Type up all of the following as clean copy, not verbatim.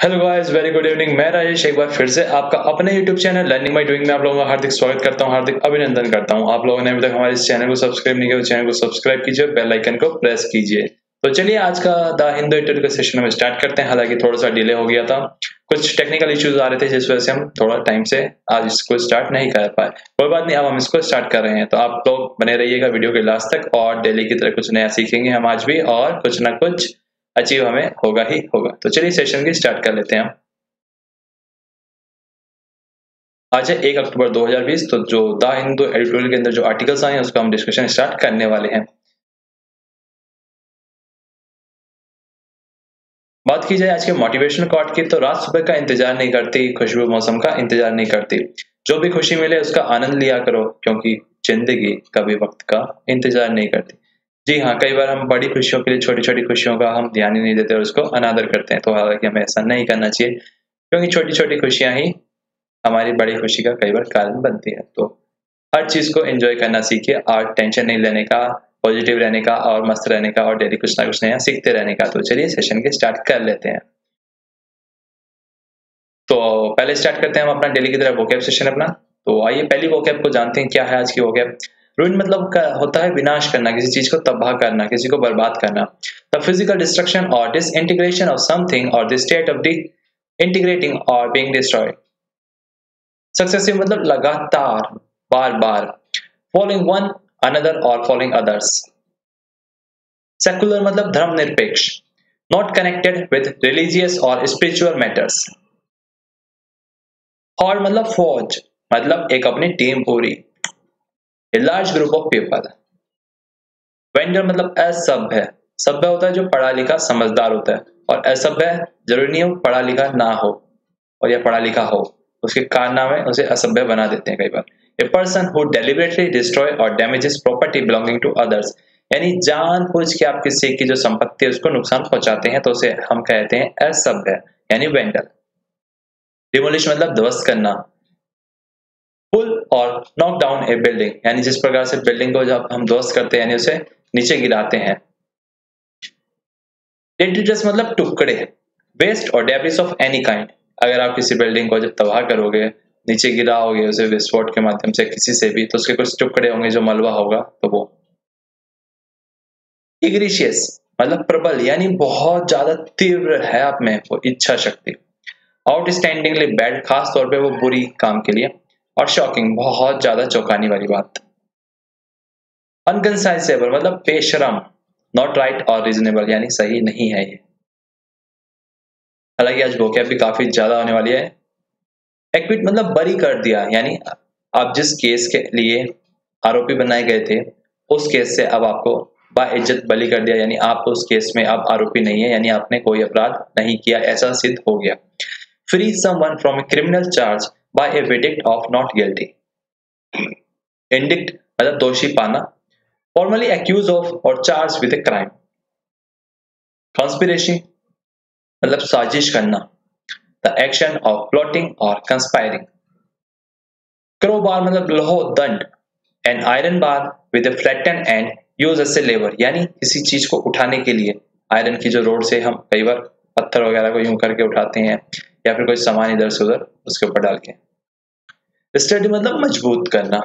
Hello guys, very good evening. मैं राजेश एक बार फिर से आपका अपने YouTube channel learning by doing में आप लोगों का हार्दिक स्वागत करता हूं, हार्दिक अभिनंदन करता हूं। आप लोगों ने अभी तक हमारे इस चैनल को सब्सक्राइब नहीं किया तो चैनल को सब्सक्राइब कीजिए, बेल आइकन को प्रेस कीजिए। तो चलिए आज का द हिंदू ट्यूटोरियल का सेशन हम स्टार्ट करते हैं। हालांकि थोड़ा सा डिले हो गया था, कुछ टेक्निकल इश्यूज आ रहे थे जिस वजह से हम थोड़ा टाइम से आज इसको स्टार्ट नहीं कर पाए। कोई बात नहीं, अब हम इसको स्टार्ट कर रहे हैं। तो आप लोग बने रहिएगा वीडियो के लास्ट तक और डेली की तरह कुछ नया सीखेंगे हम आज भी, और कुछ ना कुछ अचीव हमें होगा ही होगा। तो चलिए सेशन की स्टार्ट कर लेते हैं हम। आज है 1 अक्टूबर 2020। तो जो द हिंदू एडिटोरियल के अंदर जो आर्टिकल्स आए हैं उसका हम डिस्कशन स्टार्ट करने वाले हैं। बात की जाए आज के मोटिवेशनल कोट की, तो रात सुबह का इंतजार नहीं करती, खुशबू मौसम का इंतजार नहीं करती। जो भी खुशी मिले उसका आनंद लिया करो, क्योंकि जिंदगी कभी वक्त का इंतजार नहीं करती। जी हाँ, कई बार हम बड़ी खुशियों के लिए छोटी छोटी खुशियों का हम ध्यान ही नहीं देते और उसको अनादर करते हैं। तो हालांकि हमें ऐसा नहीं करना चाहिए, क्योंकि छोटी छोटी खुशियां ही हमारी बड़ी खुशी का कई बार कारण बनती है। तो हर चीज को एंजॉय करना सीखिए और टेंशन नहीं लेने का, पॉजिटिव रहने का और मस्त रहने का और डेली कुछ ना कुछ नया सीखते रहने का। तो चलिए सेशन के स्टार्ट कर लेते हैं। तो पहले स्टार्ट करते हैं हम अपना डेली की तरह वोकैब सेशन अपना। तो आइए पहली वोकैब को जानते हैं। क्या है आज की वोकैब? रूइन मतलब होता है विनाश करना, किसी चीज को तबाह करना, किसी को बर्बाद करना। द फिजिकल डिस्ट्रक्शन और डिसइंटीग्रेशन ऑफ समथिंग और the state of D integrating और बीइंग डिस्ट्रॉयड। सक्सेसिव मतलब लगातार, बार बार। फॉलोइंग वन अनदर और फॉलोइंग अदर्स। सेकुलर मतलब धर्मनिरपेक्ष, नॉट कनेक्टेड विद रिलीजियस और स्पिरिचुअल मैटर्स। हॉर्ड मतलब फौज, मतलब एक अपनी टीम पूरी, a large group of people. Vendor मतलब असभ्य, सभ्य होता है जो पढ़ा लिखा समझदार होता है, और असभ्य जरूरी नहीं हो पढ़ा लिखा ना हो और या पढ़ा लिखा हो, उसके कारनामे उसे असभ्य बना देते हैं कई बार। A person who deliberately destroy और damages property belonging to others, यानी जानबूझ के आप किसी की जो संपत्ति है उसको नुकसान पहुंचाते हैं, तो उसे हम कहते हैं असभ्य यानी वेंडल। डिमोलिश मतलब ध्वस्त करना। पुल और नॉक डाउन ए बिल्डिंग, यानी जिस प्रकार से बिल्डिंग को जब हम ध्वस्त करते हैं यानी उसे नीचे गिराते हैं। डेट्रिटस मतलब टुकड़े, वेस्ट और डेब्रिस ऑफ एनी काइंड। अगर आप किसी बिल्डिंग को जब तबाह करोगे, नीचे गिराओगे उसे विस्फोट के माध्यम से किसी से भी, तो उसके कुछ टुकड़े होंगे जो मलबा होगा, तो वो। इग्रिशियस मतलब प्रबल, यानी बहुत ज्यादा तीव्र है आप में वो इच्छा शक्ति। आउटस्टैंडिंगली बैड, खास तौर पे वो बुरी काम के लिए। और शॉकिंग, बहुत ज्यादा चौंकाने वाली बात। अनकंसाइजेबल मतलब बेशरम, नॉट राइट और रीजनेबल, यानी सही नहीं है ये। हालांकि आज वोकैब भी काफी ज्यादा होने वाली है। एक्विट मतलब बरी कर दिया, यानी आप जिस केस के लिए आरोपी बनाए गए थे उस केस से अब आपको बाइज्जत बरी कर दिया, यानी आप उस केस में अब आरोपी नहीं है, यानी आपने कोई अपराध नहीं किया ऐसा सिद्ध हो गया। Free someone from a criminal charge by a verdict of not guilty. Indict मतलब दोषी पाना, फॉर्मली accused ऑफ और charge with a crime. Conspiracy मतलब साजिश करना, द एक्शन ऑफ प्लॉटिंग और कंस्पायरिंग। क्रोबार मतलब लोह दंड, an iron bar with a flatten end use as a lever, यानी किसी चीज को उठाने के लिए आयरन की जो रोड से हम कई बार पत्थर वगैरह को यूं करके उठाते हैं, या फिर कोई सामान इधर से उधर उसके ऊपर डाल के। स्टडी मतलब मजबूत करना,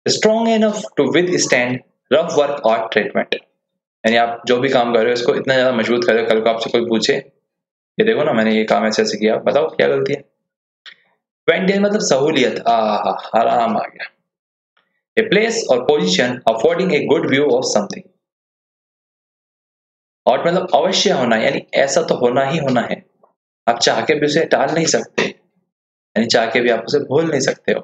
strong enough to withstand rough work और ट्रीटमेंट, यानी आप जो भी काम कर रहे हो इसको इतना ज्यादा मजबूत कर रहे हो, कल को आपसे कोई पूछे ये देखो ना मैंने ये काम ऐसे ऐसे किया, बताओ क्या गलती है। वेंटेज मतलब सहूलियत, आराम आ गया। ए प्लेस और position affording a good view of something. और मतलब अवश्य होना, यानी ऐसा तो होना ही होना है, आप चाह के भी उसे टाल नहीं सकते, यानी चाह के भी आप उसे भूल नहीं सकते हो।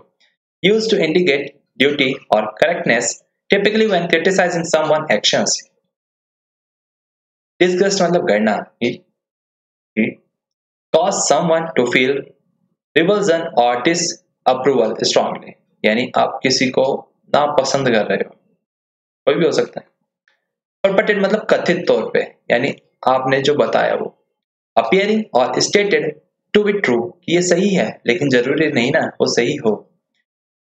यूज टू इंडिकेट ड्यूटी और correctness, typically when criticizing someone actions. Disgust मतलब गड़ना, cause someone to feel revulsion और disapproval strongly, यानी आप किसी को नापसंद कर रहे हो, कोई भी हो सकता है। परपेटेड मतलब कथित तौर पे, यानी आपने जो बताया वो। अपीयरिंग और स्टेटेड टू बी ट्रू, ये सही है लेकिन जरूरी नहीं ना वो सही हो,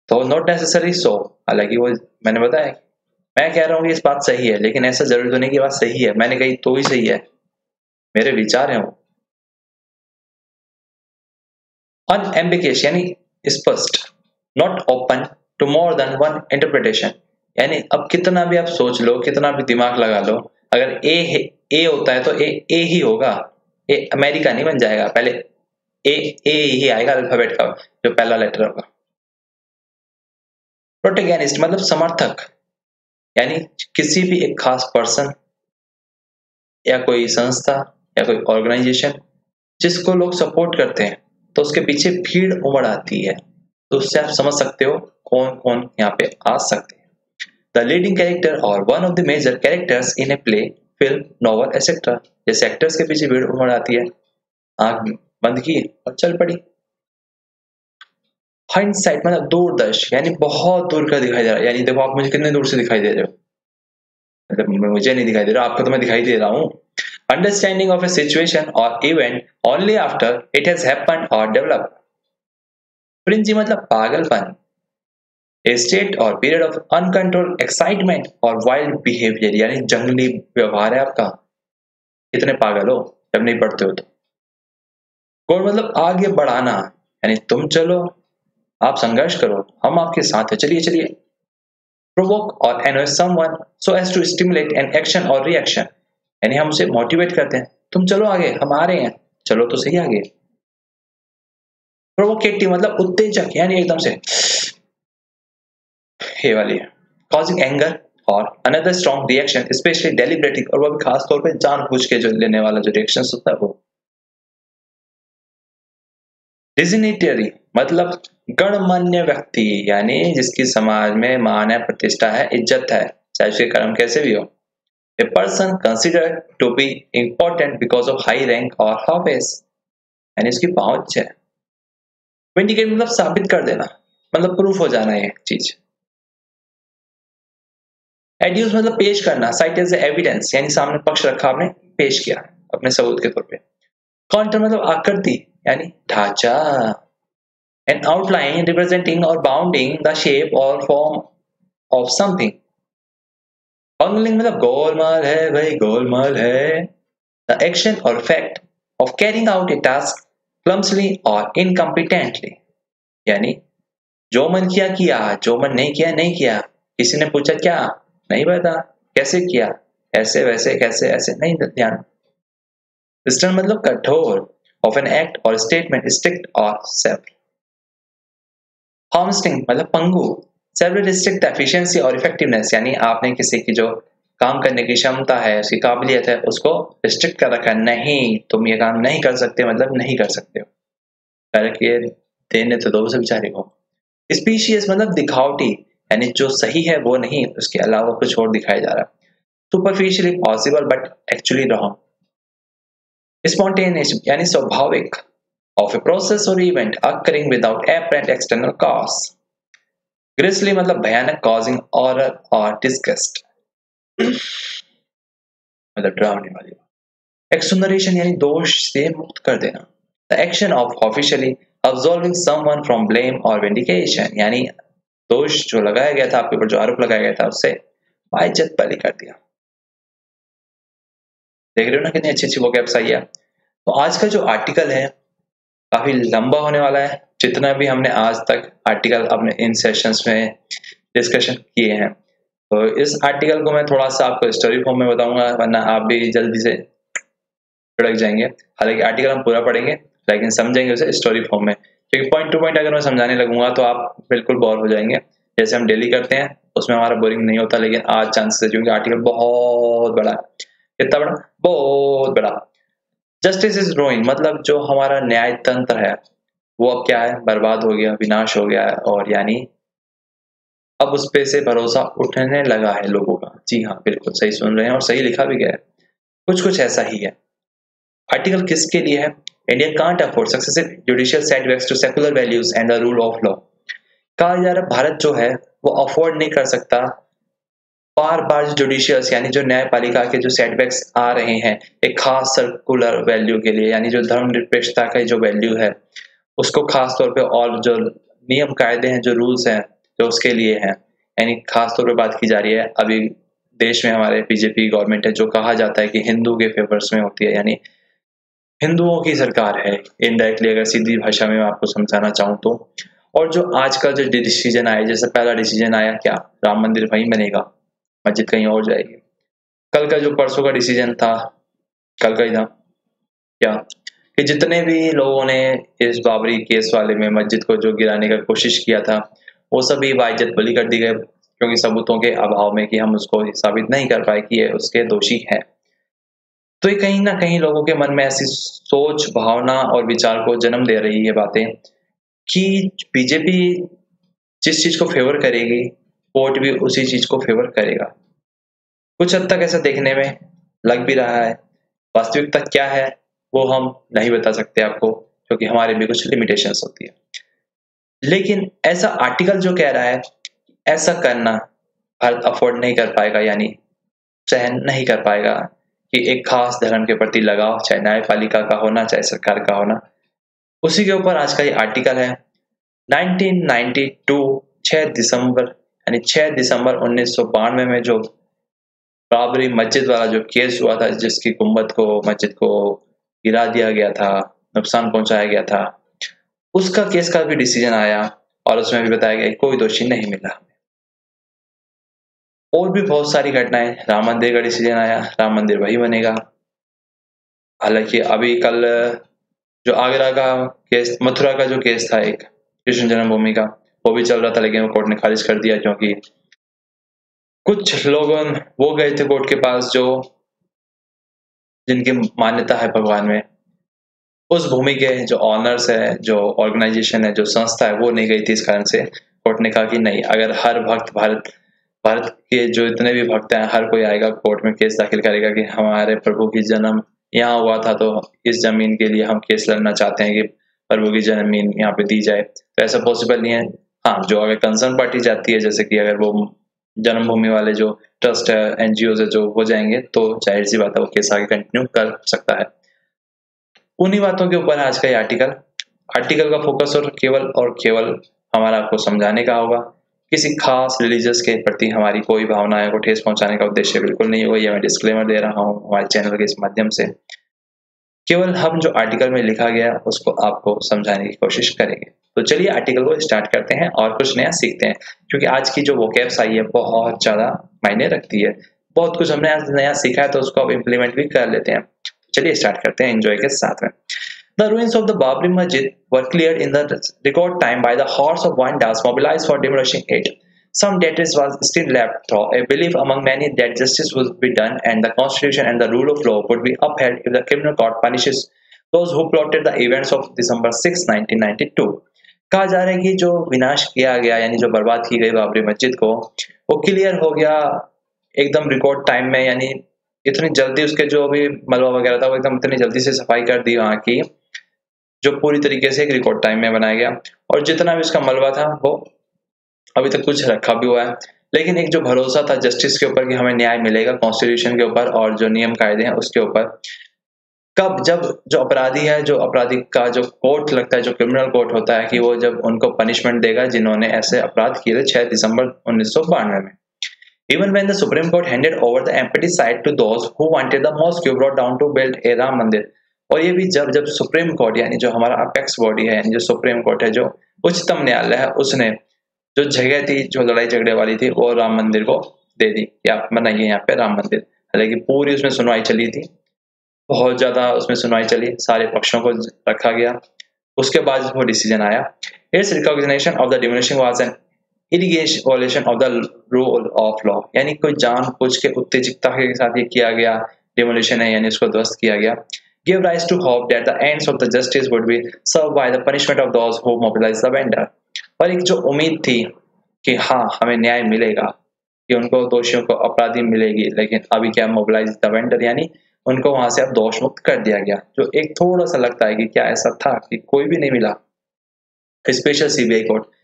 तो नॉट नेसेसरी सो, हालांकि वो मैंने बताया मैं कह रहा हूँ इस बात सही है लेकिन ऐसा जरूरी तो नहीं कि बात सही है, मैंने कही तो ही सही है, मेरे विचार हैं वो। अनएम्बिगियस यानी स्पष्ट, not open to more than one interpretation, यानी अब कितना भी आप सोच लो, कितना भी दिमाग लगा लो, अगर ए होता है तो ए ही होगा, ए अमेरिका नहीं बन जाएगा, पहले ए ही आएगा अल्फाबेट का जो पहला लेटर होगा। प्रोटेगनिस्ट मतलब समर्थक, यानी किसी भी एक खास पर्सन या कोई संस्था या कोई ऑर्गेनाइजेशन जिसको लोग सपोर्ट करते हैं तो उसके पीछे भीड़ उमड़ आती है, तो उससे आप समझ सकते हो कौन कौन यहाँ पे आ सकते हैं। द लीडिंग कैरेक्टर और one of the major characters in a play, film, novel etcetera, जैसे एक्टर्स के पीछे भीड़ उमड़ आती है, आंख बंद की और चल पड़ी। हाइंडसाइट मतलब दूरदर्श, यानी बहुत दूर का दिखाई दे रहा है, यानी देखो आप मुझे कितने दूर से दिखाई दे रहे हो, मतलब मुझे नहीं दिखाई दे रहा, आपको तो मैं दिखाई दे रहा हूँ। अंडरस्टैंडिंग ऑफ ए सिचुएशन और event only after it has happened और डेवलप्ड। फ्रिंजी मतलब पागलपन, ए स्टेट और पीरियड ऑफ अनकंट्रोल्ड एक्साइटमेंट और वाइल्ड बिहेवियर, यानी जंगली व्यवहार है आपका, इतने पागल हो जब नहीं पढ़ते हो तो। गोल मतलब आगे बढ़ाना, यानी तुम चलो, आप संघर्ष करो, हम आपके साथ हैं, चलिए चलिए। प्रोवोक और annoy someone so as to stimulate an action or reaction, यानी हम उसे मोटिवेट करते हैं, तुम चलो आगे, हम आ रहे हैं, चलो तो सही आगे। प्रोवोकेटिव मतलब उत्तेजक, यानी एकदम से ये वाली है। कॉजिंग एंगर और another strong reaction specially deliberative, और वो भी खास तौर पे जानबूझ के जो लेने वाला जो रिएक्शन होता है वो। डिजिग्नेटरी मतलब गणमान्य व्यक्ति, यानी जिसकी समाज में मान है, प्रतिष्ठा है, इज्जत है, चाहे उसके कर्म कैसे भी हो। A person considered to be important because of high rank और ऑफिस, यानी उसकी पहुंच है। विंडिकेट मतलब साबित कर देना, मतलब प्रूफ हो जाना ये चीज। एड्यूस मतलब पेश करना, साइट एज एविडेंस, यानी सामने पक्ष रखा, आपने पेश किया अपने सबूत के तौर पे। कॉन्टर मतलब आकृति, यानी ढांचा, an outline representing or bounding the shape or form of something। bungling मतलब गोलमाल है भाई, गोलमाल है। the action or fact of carrying out a task clumsily or incompetently, यानी जो मन किया किया, जो मन नहीं किया नहीं किया, किसी ने पूछा क्या, नहीं पता, कैसे किया, ऐसे वैसे कैसे ऐसे नहीं ध्यान। stern मतलब कठोर, of an act or statement strict or severe। हार्मस्टिंग मतलब पंगु, सेवरल रिस्ट्रिक्ट एफिशिएंसी और इफेक्टिवनेस, यानी आपने किसी की जो काम करने की क्षमता है, उसकी काबिलियत है, उसको रिस्ट्रिक्ट कर रखा है, नहीं तुम ये काम नहीं कर सकते, मतलब नहीं कर सकते हो, करके देने तो दो उसे बेचारे को। स्पीशियस मतलब दिखावटी, यानी जो सही है वो नहीं, उसके अलावा कुछ और दिखाया जा रहा है। Superficially possible but actually wrong. Spontaneous यानी स्वाभाविक, of a process or event occurring without apparent external cause। Grisly मतलब भयानक, causing horror or disgust, मतलब डरावने वाली। Exoneration यानी दोष से मुक्त कर देना। The action of officially absolving someone from blame or vindication, यानी दोष जो लगाया गया था आपके ऊपर, जो आरोप लगाया गया था, उससे बाइज्जत बरी कर दिया। देख रहे हो ना कितनी अच्छी अच्छी वोकैब्स आई है। तो आज का जो आर्टिकल है काफी लंबा होने वाला है, जितना भी हमने आज तक आर्टिकल अपने इन सेशंस में डिस्कशन किए हैं, तो इस आर्टिकल को मैं थोड़ा सा आपको स्टोरी फॉर्म में बताऊंगा, वरना आप भी जल्दी से भड़क जाएंगे। हालांकि आर्टिकल हम पूरा पढ़ेंगे लेकिन समझेंगे उसे स्टोरी फॉर्म में, क्योंकि पॉइंट टू पॉइंट अगर मैं समझाने लगूंगा तो आप बिल्कुल बोर हो जाएंगे, जैसे हम डेली करते हैं उसमें हमारा बोरिंग नहीं होता। लेकिन आज चांसेस है, क्योंकि आर्टिकल बहुत बड़ा है। कितना बड़ा? बहुत बड़ा। जस्टिस इज रूइन मतलब जो हमारा न्याय तंत्र है वो अब क्या है, बर्बाद हो गया, विनाश हो गया है, और यानी अब उस पे से भरोसा उठने लगा है लोगों का। जी हाँ, बिल्कुल सही सुन रहे हैं और सही लिखा भी गया है, कुछ कुछ ऐसा ही है। आर्टिकल किसके लिए है? India can't afford successive judicial setbacks to secular values and the rule of law. कहा जा रहा भारत जो है वो अफोर्ड नहीं कर सकता बार बार जुडिशियस यानी जो न्यायपालिका के जो सेटबैक्स आ रहे हैं एक खास सर्कुलर वैल्यू के लिए, यानी जो धर्मनिरपेक्षता का जो वैल्यू है उसको खास तौर पे, और जो नियम कायदे हैं, जो रूल्स हैं जो उसके लिए हैं, यानी खास तौर पे बात की जा रही है। अभी देश में हमारे बीजेपी गवर्नमेंट है जो कहा जाता है कि हिंदू के फेवर्स में होती है, यानी हिंदुओं की सरकार है इनडायरेक्टली, अगर सीधी भाषा में मैं आपको समझाना चाहूँ तो। और जो आज का जो डिसीजन आया, जैसे पहला डिसीजन आया क्या, राम मंदिर वहीं बनेगा, मस्जिद कहीं और जाएगी। कल का जो परसों का डिसीजन था, कल का ही था क्या, कि जितने भी लोगों ने इस बाबरी केस वाले में मस्जिद को जो गिराने का कोशिश किया था, वो सभी बाइज्जत बरी कर दी गए, क्योंकि सबूतों के अभाव में कि हम उसको साबित नहीं कर पाए कि ये उसके दोषी हैं। तो ये कहीं ना कहीं लोगों के मन में ऐसी सोच, भावना और विचार को जन्म दे रही है बातें, कि बीजेपी जिस चीज को फेवर करेगी, कोर्ट भी उसी चीज को फेवर करेगा। कुछ हद तक ऐसा देखने में लग भी रहा है। वास्तविकता क्या है वो हम नहीं बता सकते आपको, क्योंकि हमारे भी कुछ लिमिटेशंस होती है। लेकिन ऐसा आर्टिकल जो कह रहा है ऐसा करना भारत अफोर्ड नहीं कर पाएगा, यानी सहन नहीं कर पाएगा कि एक खास धर्म के प्रति लगाव, चाहे न्यायपालिका का होना चाहे सरकार का होना। उसी के ऊपर आज का ये आर्टिकल है। 1992 6 दिसंबर, यानी 6 दिसंबर 1992 में जो बाबरी मस्जिद वाला जो केस हुआ था, जिसकी गुम्बद को, मस्जिद को गिरा दिया गया था, नुकसान पहुंचाया गया था, उसका केस का भी डिसीजन आया और उसमें भी बताया गया कि कोई दोषी नहीं मिला। और भी बहुत सारी घटनाएं, राम मंदिर का डिसीजन आया, राम मंदिर वही बनेगा। हालांकि अभी कल जो आगरा का केस, मथुरा का जो केस था एक कृष्ण जन्मभूमि का, वो भी चल रहा था, लेकिन वो कोर्ट ने खारिज कर दिया, क्योंकि कुछ लोग वो गए थे कोर्ट के पास जो जिनकी मान्यता है भगवान में, उस भूमि के जो ऑनर्स है, जो ऑर्गेनाइजेशन है, जो संस्था है, वो नहीं गई थी। इस कारण से कोर्ट ने कहा कि नहीं, अगर हर भक्त भारत भारत के जो इतने भी भक्त हैं, हर कोई आएगा कोर्ट में केस दाखिल करेगा कि हमारे प्रभु की जन्म यहाँ हुआ था, तो इस जमीन के लिए हम केस लड़ना चाहते हैं कि प्रभु की जमीन यहाँ पे दी जाए, तो ऐसा पॉसिबल नहीं है। हाँ, जो अगर कंसर्न पार्टी जाती है, जैसे कि अगर वो जन्मभूमि वाले जो ट्रस्ट है, एनजीओ है, जो हो जाएंगे, तो जाहिर सी बात है वो केस आगे कंटिन्यू कर सकता है। उन्हीं बातों के ऊपर आज का ये आर्टिकल। आर्टिकल का फोकस और केवल हमारा आपको समझाने का होगा। किसी खास रिलीजियस के प्रति हमारी कोई भावनाएं को ठेस पहुंचाने का उद्देश्य बिल्कुल नहीं होगा। ये मैं डिस्क्लेमर दे रहा हूँ हमारे चैनल के इस माध्यम से। केवल हम जो आर्टिकल में लिखा गया उसको आपको समझाने की कोशिश करेंगे। तो चलिए आर्टिकल को स्टार्ट करते हैं और कुछ नया सीखते हैं, क्योंकि आज की जो वोकैब्स आई है बहुत ज्यादा मायने रखती है। बहुत कुछ हमने आज नया सीखा है, तो उसको अब इम्प्लीमेंट भी कर लेते हैं। चलिए स्टार्ट करते हैं एंजॉय के साथ में। The ruins of the Babri Masjid were cleared in the record time by the hordes of Vandas mobilized for demolishing it. Some debris was still left, though a belief among many that justice would be done and the constitution and the rule of law would be upheld if the criminal court punishes those who plotted the events of December 6, 1992. कहा जा रहा है कि जो विनाश किया गया, यानी जो बर्बाद की गई बाबरी मस्जिद को, वो क्लियर हो गया एकदम रिकॉर्ड टाइम में, यानी इतनी जल्दी उसके जो भी मलबा वगैरह था वो एकदम इतनी जल्दी से सफाई कर दी वहां की, जो पूरी तरीके से एक रिकॉर्ड टाइम में बनाया गया। और जितना भी उसका मलबा था वो अभी तक कुछ रखा भी हुआ है। लेकिन एक जो भरोसा था जस्टिस के ऊपर कि हमें न्याय मिलेगा, कॉन्स्टिट्यूशन के ऊपर और जो नियम कायदे हैं उसके ऊपर, कब, जब जो अपराधी है, जो अपराधी का जो कोर्ट लगता है, जो क्रिमिनल कोर्ट होता है, कि वो जब उनको पनिशमेंट देगा जिन्होंने ऐसे अपराध किए थे 6 दिसंबर 1992 में। Even when the Supreme Court handed over the empty site to those who wanted the mosque brought down to build a Ram मंदिर, और ये भी जब सुप्रीम कोर्ट, यानी जो हमारा अपेक्स बॉडी है, यानी जो सुप्रीम कोर्ट है, जो उच्चतम न्यायालय है, उसने जो जगह थी जो लड़ाई झगड़े वाली थी वो राम मंदिर को दे दी कि आप बनाइए यहाँ पे राम मंदिर। हालांकि पूरी उसमें सुनवाई चली थी, बहुत ज्यादा उसमें सुनवाई चली, सारे पक्षों को रखा गया। उसके बाद वो डिसीजन आया। It's recognition of the demolishing was an irrigation of the rule of law, यानी कोई जानबूझ के उत्तेजकता के साथ ये किया गया डिमोलिशन है, यानी उसको ध्वस्त किया गया। Give rise to hope that the ends of the justice would be served by the punishment of those who mobilize the vendor। और एक जो उम्मीद थी कि हाँ हमें न्याय मिलेगा, कि उनको दोषियों को अपराधी मिलेगी, लेकिन अभी क्या, मोबिलाइज द वेंडर, यानी उनको वहां से अब दोष मुक्त कर दिया गया। जो एक थोड़ा सा लगता है कि क्या ऐसा था कि कोई भी नहीं मिला। Special CBI court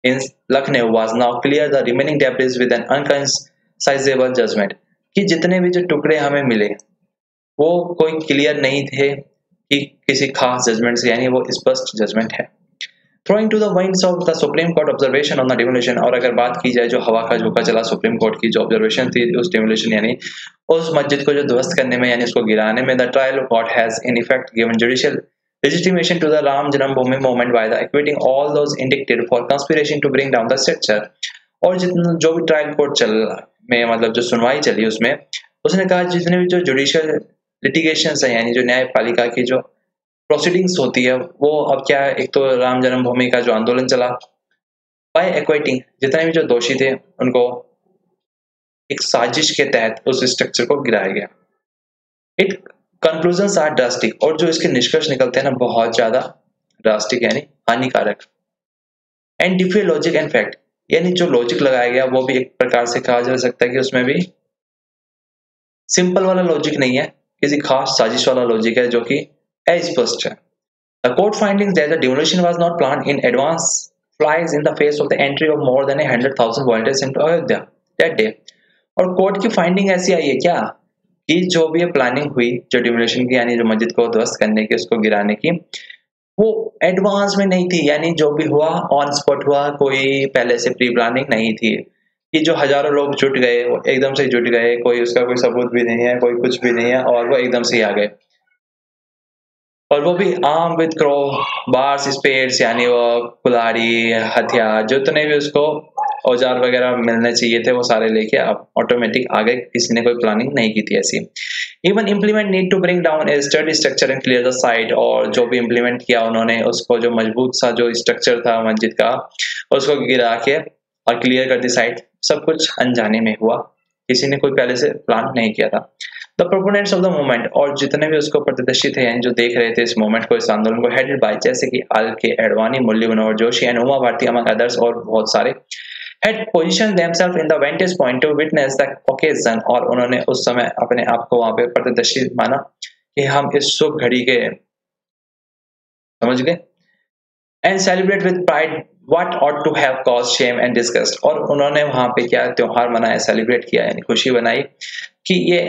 in Lucknow was now clear the remaining debris with an unconcisable judgment, कि जितने भी जो टुकड़े हमें मिले वो कोई क्लियर नहीं थे कि किसी खास जजमेंट से, यानी वो स्पष्ट जजमेंट है। Throwing to the winds of the Supreme Court observation on the demolition, और अगर बात की जाए जो हवा का झोंका चला सुप्रीम कोर्ट की जो ऑब्जर्वेशन थी उस demolition यानी उस मस्जिद को जो ध्वस्त करने में यानी उसको गिराने में, the trial court has in effect given judicial legitimation to the Ram Janambhoomi movement by the acquitting all those indicted for conspiration to bring down the structure। और जितना जो भी ट्रायल कोर्ट चल में मतलब जो सुनवाई चली उसमें उसने कहा जितने भी जो जुडिशियल लिटिगेशंस है यानी जो न्यायपालिका की जो प्रोसीडिंग्स होती है वो अब क्या है, एक तो राम जन्मभूमि का जो आंदोलन चला बाय एक्वाइटिंग जितने भी जो दोषी थे उनको एक साजिश के तहत उस स्ट्रक्चर को गिराया गया। इट कंक्लूजन्स आर ड्रास्टिक, और जो इसके निष्कर्ष निकलते हैं ना बहुत ज्यादा ड्रास्टिक यानी हानिकारक। एंड डिफे लॉजिक एंड फैक्ट, यानी जो लॉजिक लगाया गया वो भी एक प्रकार से कहा जा सकता है कि उसमें भी सिंपल वाला लॉजिक नहीं है, किसी खास साजिश वाला लॉजिक है जो कि अस्पष्ट है। The court findings that the demolition was not planned in advance flies in the face of the entry of more than 100,000 volunteers into Ayodhya that day। और कोर्ट की फाइंडिंग ऐसी आई है क्या कि जो भी प्लानिंग हुई जो डिमोलिशन की यानी जो मस्जिद को ध्वस्त करने की उसको गिराने की वो एडवांस में नहीं थी, यानी जो भी हुआ ऑन स्पॉट हुआ, कोई पहले से प्री प्लानिंग नहीं थी कि जो हजारों लोग जुट गए वो एकदम से जुट गए, कोई उसका कोई सबूत भी नहीं है, कोई कुछ भी नहीं है और वो एकदम से ही आ गए, और वो भी arm with crowbars spears यानी वो कुल्हाड़ी हथियार जितने भी उसको औजार वगैरह मिलने चाहिए थे वो सारे लेके आप ऑटोमेटिक आ गए, किसी ने कोई प्लानिंग नहीं की थी ऐसी। Even implement need to bring down a study structure and clear the site, और जो भी इम्प्लीमेंट किया उन्होंने उसको जो मजबूत सा जो स्ट्रक्चर था मस्जिद का उसको गिरा के और क्लियर कर दी साइट, सब कुछ अनजाने में हुआ, किसी ने कोई पहले से प्लान नहीं किया था। The proponents of the movement, और जितने भी उसको प्रतिदर्शी थे यानी जो देख रहे थे इस मूवमेंट को इस आंदोलन को हेडेड बाय जैसे कि L K Advani, Murli Manohar Joshi and Uma Bharati among others और बहुत सारे had positioned themselves in the vantage point to witness the occasion, और उन्होंने उस समय अपने आप को वहां पे प्रतिदर्शी माना कि हम इस शुभ घड़ी के समझ गए and celebrate with pride what ought to have cause shame and disgust, और उन्होंने वहां पे क्या त्योहार मनाया, सेलिब्रेट किया यानी खुशी बनाई कि ये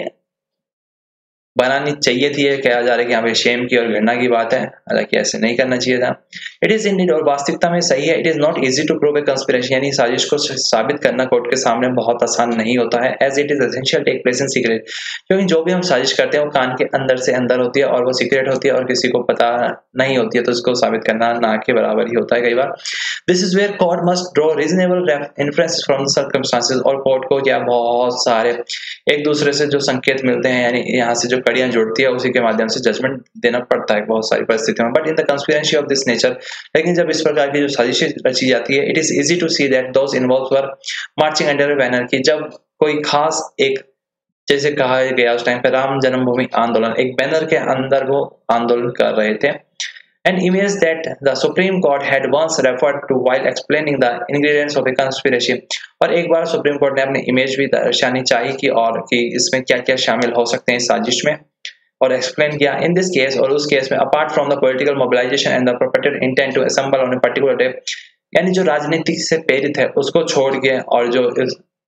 बनानी चाहिए थी, ये कहा जा रहा है कि यहाँ पे शेम की और घृणा की बात है, हालांकि ऐसे नहीं करना चाहिए था। इट इज इंडीड, और वास्तविकता में सही है, it is not easy to prove a conspiracy, यानी साजिश को साबित करना कोर्ट के सामने बहुत आसान नहीं होता है, as it is essential take place in secret, क्योंकि जो भी हम साजिश करते हैं वो कान के अंदर से अंदर होती है और वो सीक्रेट होती है और किसी को पता नहीं होती है, तो उसको साबित करना ना के बराबर ही होता है कई बार। This is where court must draw reasonable inference from the circumstances, और कोर्ट को क्या बहुत सारे एक दूसरे से जो संकेत मिलते हैं यानी यहाँ से जो कड़ियां जोड़ती है उसी के माध्यम से जजमेंट देना पड़ता है बहुत सारी परिस्थितियों में। But in the conspiracy of this nature, लेकिन जब इस प्रकार की जो साजिशें रची जाती है, it is easy to see that those involved were marching under a banner, की जब कोई खास एक जैसे कहा गया उस टाइम पे राम जन्मभूमि आंदोलन एक बैनर के अंदर वो आंदोलन कर रहे थे। An image that the Supreme Court had once referred to while explaining the ingredients of a conspiracy, और एक बार सुप्रीम कोर्ट ने अपनी इमेज भी दर्शानी चाहिए कि और कि इसमें क्या क्या शामिल हो सकते हैं इस साजिश में, और एक्सप्लेन किया इन दिस केस, और उस केस में apart from the political mobilization and the perpetrated intent to assemble on a particular day, यानी जो राजनीति से प्रेरित है उसको छोड़ के और जो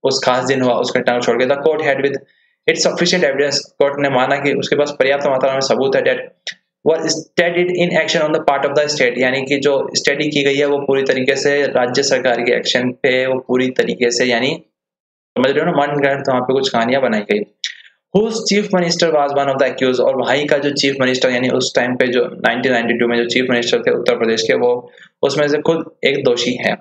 उस खास दिन हुआ उसके टाइम छोड़ के, the court had with its sufficient evidence, court ने माना कि उसके पास पर्याप्त मात्रा में सबूत है date was studied in action on the part of the state, यानी कि जो स्टडी की गई है वो पूरी तरीके से राज्य सरकार के एक्शन पे वो पूरी तरीके से यानी समझ रहे हो ना, मन गढ़ तो वहाँ पे कुछ कहानियां बनाई गई। Whose chief minister was one of the accused, और वहीं का जो चीफ मिनिस्टर यानी उस टाइम पे जो 1992 में जो चीफ मिनिस्टर थे उत्तर प्रदेश के वो उसमें से खुद एक दोषी है।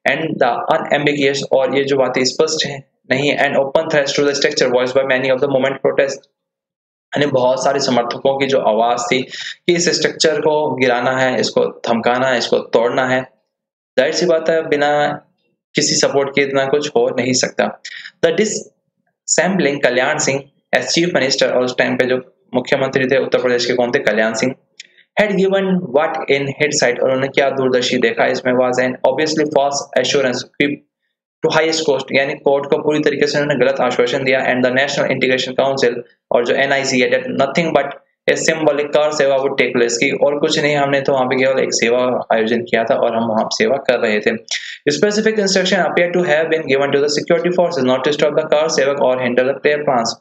एंड द अनएम्बिगियस, और ये जो बातें स्पष्ट है नहीं है, and open threats to the structure voice by many of the movement protest, यानी बहुत सारे समर्थकों की जो आवाज थी कि इस स्ट्रक्चर को गिराना है, इसको धमकाना है, इसको तोड़ना है, जाहिर सी बात है बिना किसी सपोर्ट के इतना कुछ हो नहीं सकता। The disassembling Kalyan Singh as chief minister, और उस टाइम पे जो मुख्यमंत्री थे उत्तर प्रदेश के कौन थे, Kalyan Singh, had given what in hindsight, और उन्होंने क्या दूरदर्शी देखा इसमें, was an obviously false assurance to highest cost, यानी कोर्ट को पूरी तरीके से उन्होंने गलत आश्वासन दिया। And the national integration council, और जो एनआईसी है, that nothing but a symbolic kar seva would take place, की और कुछ नहीं, हमने तो वहां पे केवल एक सेवा आयोजन किया था और हम वहां सेवा कर रहे थे। Specific instruction appear to have been given to the security forces not to stop the kar sevak और हिंडर द प्लेयर प्लान्स,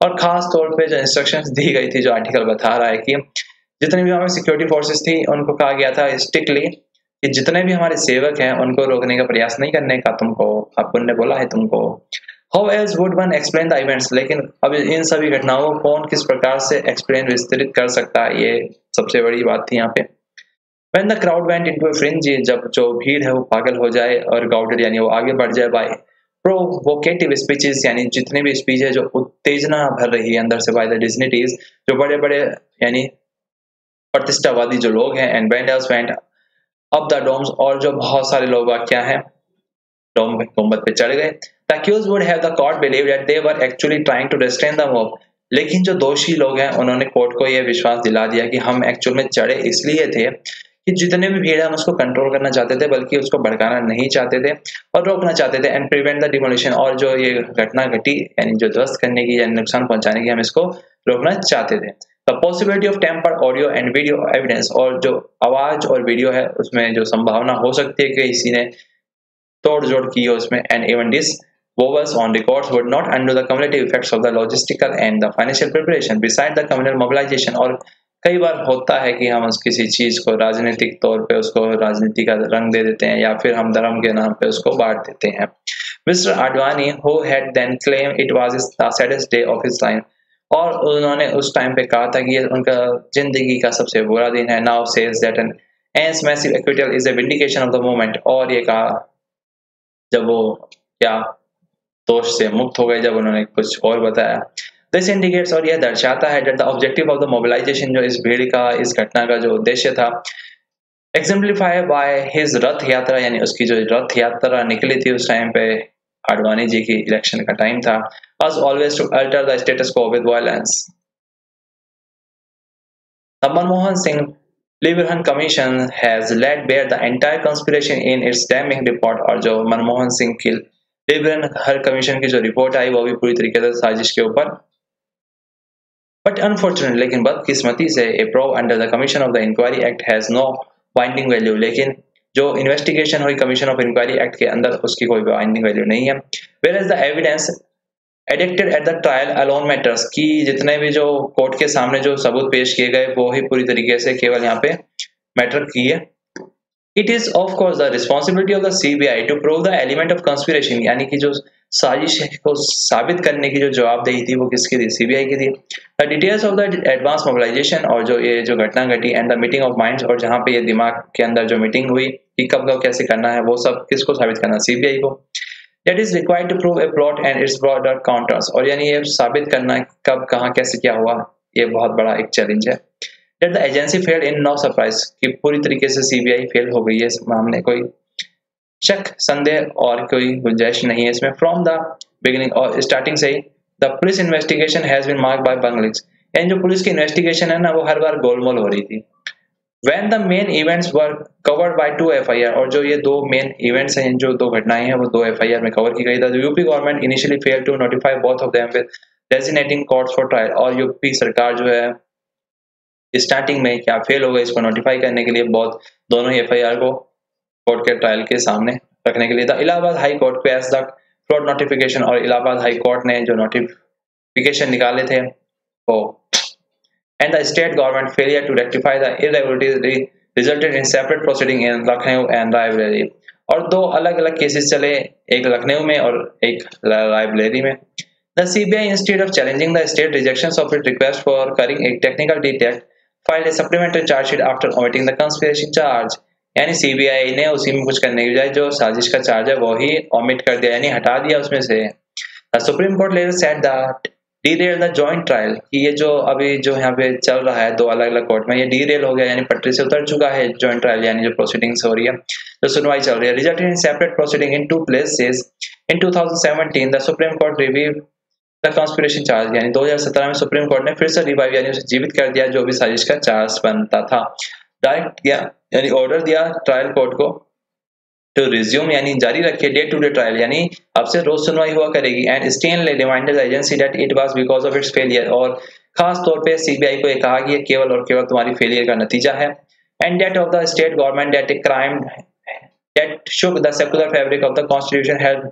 और खास तौर पे जो इंस्ट्रक्शंस दी गई थी जो आर्टिकल बता रहा है कि जितने भी हमें सिक्योरिटी फोर्सेस थी उनको कहा गया था स्ट्रिक्टली कि जितने भी हमारे सेवक हैं उनको रोकने का प्रयास नहीं करने का तुमको पुण्य बोला है तुमको। How else would one explain the events, लेकिन अब इन सभी घटनाओं को कौन किस प्रकार से एक्सप्लेन विस्तृत कर सकता है, ये सबसे बड़ी बात थी यहाँ पे। When the crowd went into a frenzy, जब जो भीड़ है वो पागल हो जाए और गाउडेड यानी वो आगे बढ़ जाए बाय प्रोवोकेटिव स्पीचेस, यानी जितने भी स्पीच है जो उत्तेजना भर रही है अंदर से बाय द डिग्निटीज, जो बड़े बड़े यानी प्रतिष्ठावादी जो लोग हैं, and vendors went up the domes, और जो बहुत सारे लोग क्या हैं डोम गुम्बद पे चढ़ गए। The accused would have the court believe that they were actually trying to restrain the mob, लेकिन जो दोषी लोग हैं उन्होंने कोर्ट को यह विश्वास दिला दिया कि हम एक्चुअल में चढ़े इसलिए थे कि जितने भी भीड़ है हम उसको कंट्रोल करना चाहते थे, बल्कि उसको भड़काना नहीं चाहते थे और रोकना चाहते थे, एंड प्रिवेंट द डिमोलिशन, और जो ये घटना घटी यानी जो ध्वस्त करने की या नुकसान पहुंचाने की हम इसको रोकना चाहते थे। The possibility of temper audio and video evidence, और जो आवाज और वीडियो है उसमें जो संभावना हो सकती है कि किसी ने तोड़ जोड़ की हो उसमें, and even this vowels on records would not undo the cumulative effects of the logistical and the financial preparation beside the communal mobilization। और कई बार होता है कि हम उस किसी चीज को राजनीतिक तौर पे उसको राजनीति का रंग दे देते हैं या फिर हम धर्म के नाम पे उसको बांट देते हैं। Mister Advani who had then claimed it was the saddest day of his life, और उन्होंने उस टाइम पे कहा था कि ये उनका जिंदगी का सबसे बुरा दिन है। now says that an Anne's massive acquittal is a vindication of the movement, और ये कहा जब वो क्या दोष से मुक्त हो गए जब उन्होंने कुछ और बताया। दिस इंडिकेट्स, और यह दर्शाता है that the objective of the mobilization, जो इस भीड़ का इस घटना का जो उद्देश्य था, एग्जाम्पलीफाई बाय हिज रथ यात्रा, यानी उसकी जो रथ यात्रा निकली थी उस टाइम पे आडवाणी जी की इलेक्शन का टाइम था, as always to alter the status quo with violence। The Manmohan Singh Liberhan Commission has laid bare the entire conspiration in its damning report, और जो मनमोहन सिंह की लिबरन हर कमीशन की जो रिपोर्ट आई वो भी पूरी तरीके से साजिश के ऊपर। बट अनफॉर्चुनेटली, लेकिन बदकिस्मती से, a probe under the commission of the inquiry act has no binding value, लेकिन जो इन्वेस्टिगेशन हुई कमीशन ऑफ इंक्वायरी एक्ट के अंदर उसकी कोई बाइंडिंग वैल्यू नहीं है। Whereas the evidence addicted at the trial alone matters, की जितने भी जो कोर्ट के सामने जो सबूत पेश किए गए वो ही पूरी तरीके से केवल यहाँ पे मैटर की है। It is of course the responsibility of the CBI to prove the element of conspiration, यानी कि जो साजिश को साबित करने की जो जवाबदेही थी वो किसकी थी, सीबीआई की थी। The details of the advance mobilization, और जो ये जो घटना घटी, and the meeting of minds, और जहाँ पे ये दिमाग के अंदर जो मीटिंग हुई कि कब कब कैसे करना है, वो सब किसको साबित करना, सीबीआई को। That is required to prove a plot and its broader counters, और यानी ये साबित करना कब कहाँ कैसे क्या हुआ, ये बहुत बड़ा एक चैलेंज है। That the agency failed in no surprise, कि पूरी तरीके से सीबीआई फेल हो गई है इस मामले, कोई शक संदेह और कोई गुंजाइश नहीं है इसमें। फ्रॉम द बिगिनिंग, और स्टार्टिंग से ही, the police investigation has been marked by bunglings, यानी जो पुलिस की इन्वेस्टिगेशन है ना वो हर बार गोलमोल हो रही थी। When the main events were covered by 2 FIR, और जो ये दो मेन इवेंट्स हैं, जो दो घटनाएं हैं वो 2 FIR में कवर की गई था। UP government initially failed to notify both of them with designating courts for trial, और यूपी सरकार जो है स्टार्टिंग में क्या फेल हो गई इसको नोटिफाई करने के लिए, बहुत दोनों ही एफआईआर को कोर्ट के ट्रायल के सामने रखने के लिए था। इलाहाबाद हाई कोर्ट पे एज द फ्रॉड नोटिफिकेशन, और इलाहाबाद हाई कोर्ट ने जो नोटिफिकेशन निकाले थे वो, and the state government failure to rectify the irregularities resulted in separate proceeding in Lucknow and Raebareli, और 2 अलग अलग केसेस चले, एक लखनऊ में और एक रायबरेली में। The CBI, instead of challenging the state rejections of its request for carrying a technical defect, filed a supplementary charge sheet after omitting the conspiracy charge, यानी सीबीआई ने उसी में कुछ करने की बजाय जो साजिश का चार्ज है वो ही ओमिट कर दिया, यानी हटा दिया उसमें से। The Supreme Court later said that derailed the joint trial, कि ये जो अभी जो यहाँ पे चल रहा है 2 अलग अलग कोर्ट में, ये डीरेल हो गया, यानी पटरी से उतर चुका है जॉइंट ट्रायल, यानी जो प्रोसीडिंग्स हो रही है, जो सुनवाई चल रही है। Resulted in separate proceeding in 2 places। In 2017 the Supreme Court reviewed the conspiracy charge, यानी 2017 में सुप्रीम कोर्ट ने फिर से रिवाइव यानी उसे जीवित कर दिया जो भी साजिश का चार्ज बनता था। डायरेक्ट किया यानी ऑर्डर दिया ट्रायल कोर्ट को टू रिज्यूम, यानी जारी रखे डे टू डे ट्रायल, यानी अब से रोज सुनवाई हुआ करेगी। And Stanley reminded the agency that it was because of its failure, और खास तौर पे सीबीआई को ये कहा कि ये केवल और केवल तुम्हारी फेलियर का नतीजा है। And that of the state government that a crime that shook the secular fabric of the constitution had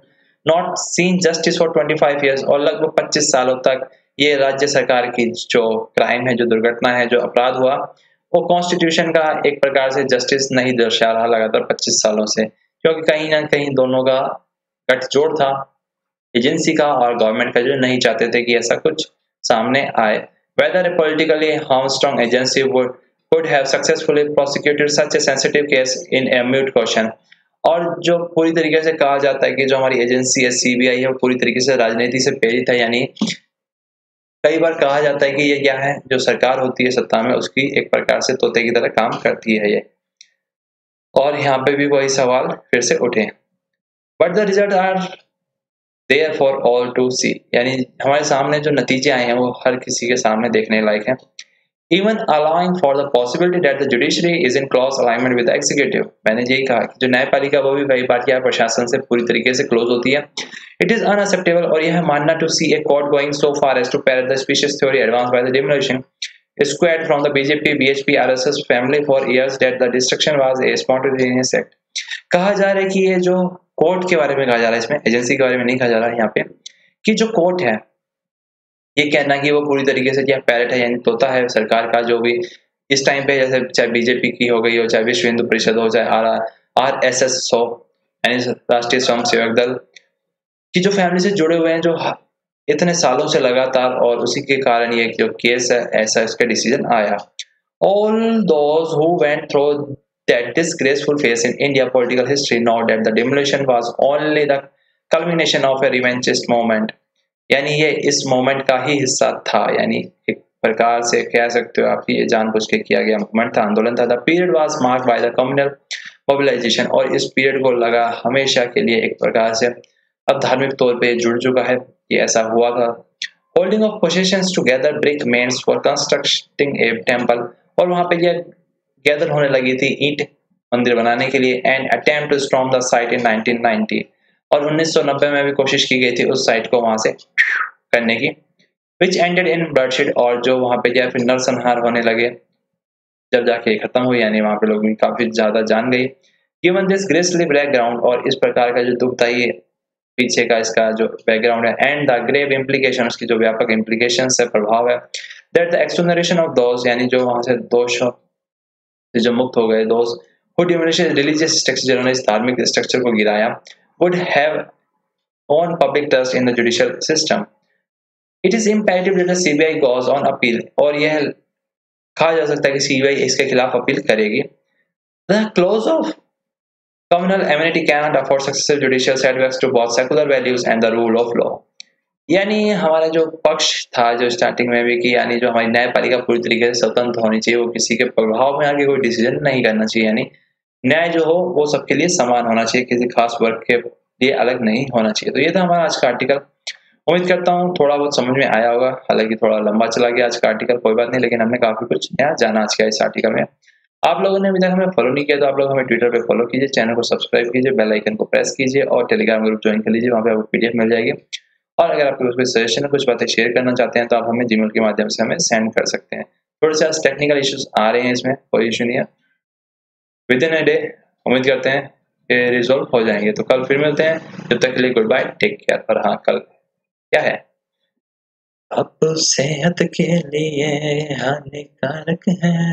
not seen justice for 25 years, और लगभग 25 सालों तक ये राज्य सरकार की जो क्राइम है, जो दुर्घटना है, जो अपराध हुआ वो कॉन्स्टिट्यूशन का एक प्रकार से जस्टिस नहीं दर्शा रहा लगातार 25 सालों से, क्योंकि कहीं ना कहीं दोनों का गठजोड़ था, एजेंसी का और गवर्नमेंट का, जो नहीं चाहते थे कि ऐसा कुछ सामने आए। Weather A politically hamstrung agency could have successfully prosecuted such a sensitive case in a moot question। और जो पूरी तरीके से कहा जाता है कि जो हमारी एजेंसी है सीबीआई है वो पूरी तरीके से राजनीति से प्रेरित है, यानी कई बार कहा जाता है कि ये क्या है, जो सरकार होती है सत्ता में उसकी एक प्रकार से तोते की तरह काम करती है ये। और यहाँ पे भी वही सवाल फिर से उठे, but the result are there for all to see, यानी हमारे सामने जो नतीजे आए हैं वो हर किसी के सामने देखने लायक हैं। Even allowing for the possibility that the judiciary is in close alignment with the executive। मैंने यही कहा कि जो न्यायपालिका वो भी कई बार क्या प्रशासन से पूरी तरीके से क्लोज होती है। It is unacceptable, और यह मानना to see a court going so far as to parrot the specious theory advanced by the demolition squad from the BJP, BHP, RSS family for years that the destruction was a spontaneous act। कहा जा रहा है कि ये जो court के बारे में कहा जा रहा है, इसमें एजेंसी के बारे में नहीं कहा जा रहा है यहाँ पे, कि जो कोर्ट है ये कहना कि वो पूरी तरीके से क्या पैरेट है, यानी तोता है सरकार का, जो भी इस टाइम पे जैसे चाहे बीजेपी की हो गई हो, चाहे विश्व हिंदू परिषद हो, चाहे RSS हो, यानी राष्ट्रीय स्वयं सेवक दल की जो फैमिली से जुड़े हुए हैं, जो इतने सालों से लगातार, और उसी के कारण ये जो केस है ऐसा इसका डिसीजन आया। All those who went through that disgraceful phase in India political history know that the demolition was only the culmination of a revanchist movement। यानी ये इस मोमेंट का ही हिस्सा था, यानी एक प्रकार से कह सकते हो आप, ये जानबूझ के किया गया मूवमेंट था, आंदोलन था। The period was marked by the communal mobilization, और इस पीरियड को लगा हमेशा के लिए एक प्रकार से अब धार्मिक तौर पे जुड़ चुका है, ये ऐसा हुआ था। Holding of positions to gather brick mens for constructing a temple, और वहां पे ये गैदर होने लगी थी ईंट मंदिर बनाने के लिए। And attempt to storm the site in 1990, और 1990 में भी कोशिश की गई थी उस साइट को वहां से करने की, विच एंडेड इन ब्लडशेड, और जो वहां पे जो फिर नरसंहार होने लगे जब जाके खत्म हुई, यानी वहां पे लोग काफी ज्यादा जान गई। गिवन दिस ग्रेसली बैकग्राउंड, और इस प्रकार का जो दुखदायी पीछे का इसका जो बैकग्राउंड है, एंड द ग्रेव इम्प्लीकेशन, की जो व्यापक इम्प्लीकेशन है, प्रभाव है, दैट द एक्सोनरेशन ऑफ दोज, यानी जो वहां से दोष जो मुक्त हो गए, those who demolished religious structure, जिन्होंने इस धार्मिक स्ट्रक्चर को गिराया, would have on public trust in the judicial system। It is imperative that the CBI goes on appeal, और यह कहा जा सकता है कि सीबीआई इसके खिलाफ अपील करेगी। The clause of communal amenity cannot afford successive judicial setbacks to both secular values and the rule of law। यानी हमारा जो पक्ष था जो स्टार्टिंग में भी कि यानी जो हमारी न्यायपालिका पूरी तरीके से स्वतंत्र होनी चाहिए, वो किसी के प्रभाव में आके कोई डिसीजन नहीं करना चाहिए, यानी न्याय जो हो वो सबके लिए समान होना चाहिए, किसी खास वर्ग के लिए अलग नहीं होना चाहिए। तो ये था हमारा आज का आर्टिकल। उम्मीद करता हूँ थोड़ा बहुत समझ में आया होगा, हालांकि थोड़ा लंबा चला गया आज का आर्टिकल, कोई बात नहीं, लेकिन हमने काफी कुछ नया जाना आज का इस आर्टिकल में। आप लोगों ने अभी तक हमें फॉलो नहीं किया तो आप लोग हमें ट्विटर पे फॉलो कीजिए, चैनल को सब्सक्राइब कीजिए, बेल आइकन को प्रेस कीजिए, और टेलीग्राम ग्रुप ज्वाइन कर लीजिए, वहाँ पे आपको पीडीएफ मिल जाएगी। और अगर आपके उसमें सजेशन कुछ बातें शेयर करना चाहते हैं तो आप हमें जीमेल के माध्यम से हमें सेंड कर सकते हैं। थोड़े से टेक्निकल इश्यूज आ रहे हैं, इसमें कोई इशू नहीं है, विद इन अ डे उम्मीद करते हैं कि रिजॉल्व हो जाएंगे। तो कल फिर मिलते हैं, जब तक के लिए गुड बाय, टेक केयर। पर हाँ, कल क्या है, अब सेहत के लिए हानिकारक है।